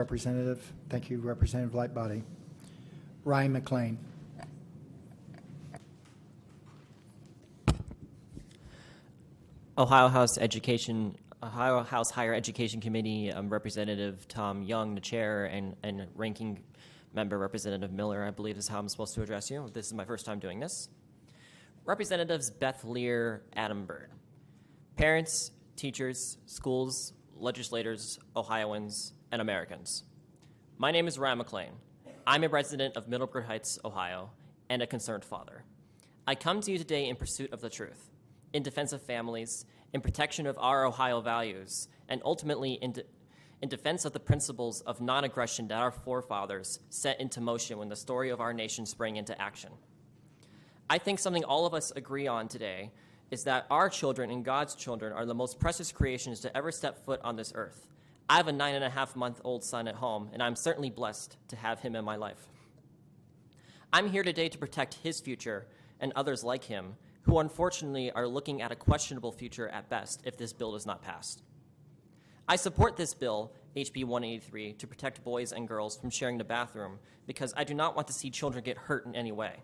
Representative. Thank you, Representative Lightbody. Ryan McClain. Ohio House Higher Education Committee, Representative Tom Young, the chair, and ranking member Representative Miller, I believe is how I'm supposed to address you. This is my first time doing this. Representatives Beth Lear, Adam Byrd. Parents, teachers, schools, legislators, Ohioans, and Americans. My name is Ryan McClain. I'm a resident of Middlebrook Heights, Ohio, and a concerned father. I come to you today in pursuit of the truth, in defense of families, in protection of our Ohio values, and ultimately in defense of the principles of non-aggression that our forefathers set into motion when the story of our nation sprang into action. I think something all of us agree on today is that our children and God's children are the most precious creations to ever step foot on this earth. I have a 9.5-month-old son at home, and I'm certainly blessed to have him in my life. I'm here today to protect his future and others like him who unfortunately are looking at a questionable future at best if this bill is not passed. I support this bill, HB 183, to protect boys and girls from sharing the bathroom because I do not want to see children get hurt in any way.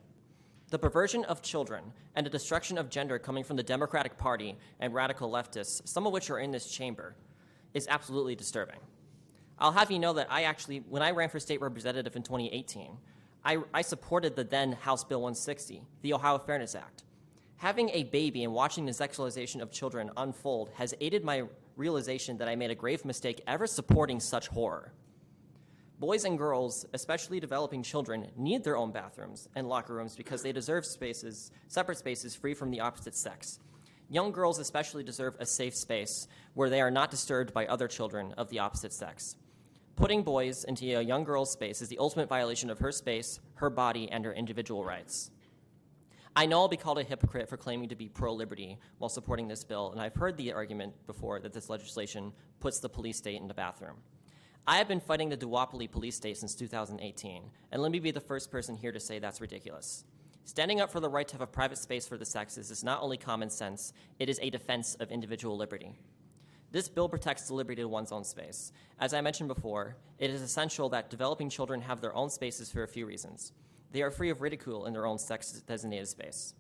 The perversion of children and the destruction of gender coming from the Democratic Party and radical leftists, some of which are in this chamber, is absolutely disturbing. I'll have you know that when I ran for state representative in 2018, I supported the then House Bill 160, the Ohio Fairness Act. Having a baby and watching the sexualization of children unfold has aided my realization that I made a grave mistake ever supporting such horror. Boys and girls, especially developing children, need their own bathrooms and locker rooms because they deserve separate spaces free from the opposite sex. Young girls especially deserve a safe space where they are not disturbed by other children of the opposite sex. Putting boys into a young girl's space is the ultimate violation of her space, her body, and her individual rights. I know I'll be called a hypocrite for claiming to be pro-liberty while supporting this bill, and I've heard the argument before that this legislation puts the police state in the bathroom. I have been fighting the duopoly police state since 2018, and let me be the first person here to say that's ridiculous. Standing up for the right to have a private space for the sexes is not only common sense, it is a defense of individual liberty. This bill protects the liberty to one's own space. As I mentioned before, it is essential that developing children have their own spaces for a few reasons. They are free of ridicule in their own sex-designated space.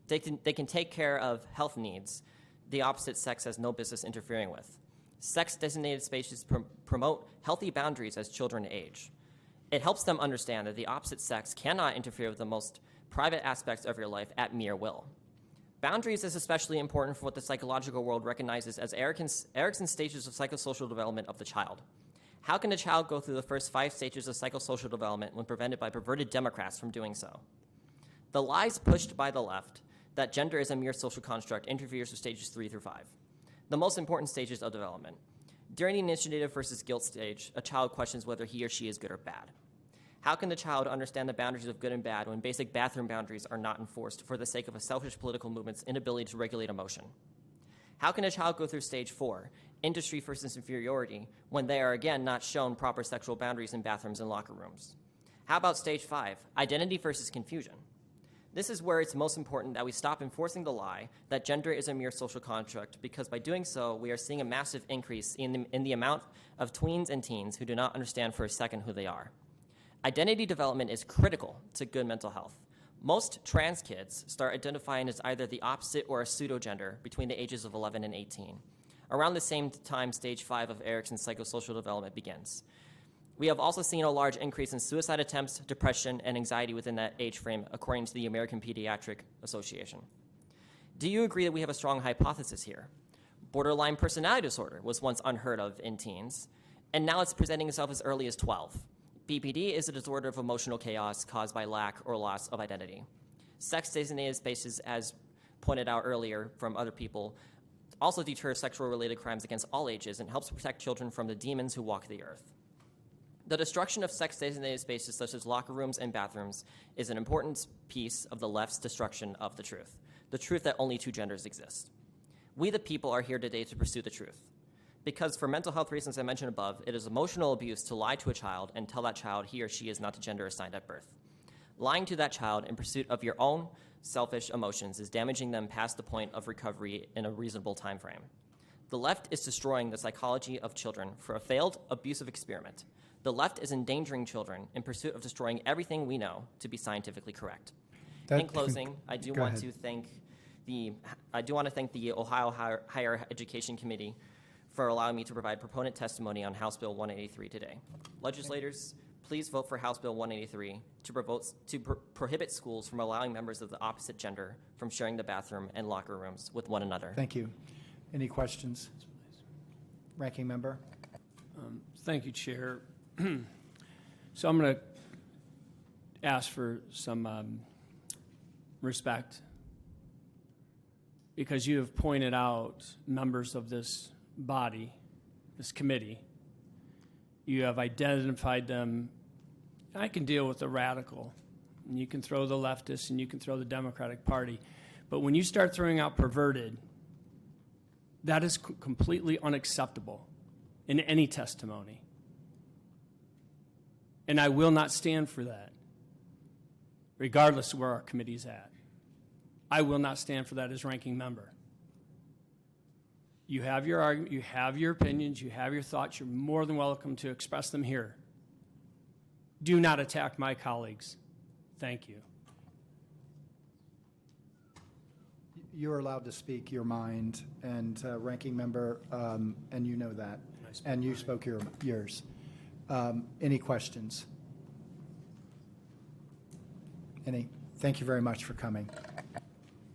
They can take care of health needs the opposite sex has no business interfering with. Sex-designated spaces promote healthy boundaries as children age. It helps them understand that the opposite sex cannot interfere with the most private aspects of your life at mere will. Boundaries is especially important for what the psychological world recognizes as Erickson's stages of psychosocial development of the child. How can a child go through the first 5 stages of psychosocial development when prevented by perverted Democrats from doing so? The lies pushed by the left that gender is a mere social construct interferes with stages 3 through 5. The most important stages of development. During the initiative versus guilt stage, a child questions whether he or she is good or bad. How can the child understand the boundaries of good and bad when basic bathroom boundaries are not enforced for the sake of a selfish political movement's inability to regulate emotion? How can a child go through stage 4, industry versus inferiority, when they are again not shown proper sexual boundaries in bathrooms and locker rooms? How about stage 5, identity versus confusion? This is where it's most important that we stop enforcing the lie that gender is a mere social construct, because by doing so, we are seeing a massive increase in the amount of tweens and teens who do not understand for a second who they are. Identity development is critical to good mental health. Most trans kids start identifying as either the opposite or a pseudo-gender between the ages of 11 and 18. Around the same time, stage 5 of Erickson's psychosocial development begins. We have also seen a large increase in suicide attempts, depression, and anxiety within that age frame, according to the American Pediatric Association. Do you agree that we have a strong hypothesis here? Borderline personality disorder was once unheard of in teens, and now it's presenting itself as early as 12. BPD is a disorder of emotional chaos caused by lack or loss of identity. Sex-designated spaces, as pointed out earlier from other people, also deter sexual-related crimes against all ages and helps protect children from the demons who walk the earth. The destruction of sex-designated spaces such as locker rooms and bathrooms is an important piece of the left's destruction of the truth that only 2 genders exist. We the people are here today to pursue the truth. Because for mental health reasons I mentioned above, it is emotional abuse to lie to a child and tell that child he or she is not the gender assigned at birth. Lying to that child in pursuit of your own selfish emotions is damaging them past the point of recovery in a reasonable time frame. The left is destroying the psychology of children for a failed, abusive experiment. The left is endangering children in pursuit of destroying everything we know to be scientifically correct. That In closing, I do go want ahead. to thank the Ohio Higher Education Committee for allowing me to provide proponent testimony on House Bill 183 today. Legislators, please vote for House Bill 183 to prohibit schools from allowing members of the opposite gender from sharing the bathroom and locker rooms with one another. Thank you. Any questions? Ranking member? Thank you, Chair. So I'm going to ask for some respect because you have pointed out members of this body, this committee. You have identified them. I can deal with the radical, and you can throw the leftists, and you can throw the Democratic Party. But when you start throwing out perverted, that is completely unacceptable in any testimony. And I will not stand for that, regardless of where our committee's at. I will not stand for that as ranking member. You have your argument, you have your opinions, you have your thoughts. You're more than welcome to express them here. Do not attack my colleagues. Thank you. You're allowed to speak your mind, and ranking member, and you know that. And you spoke yours. Any questions? Any? Thank you very much for coming.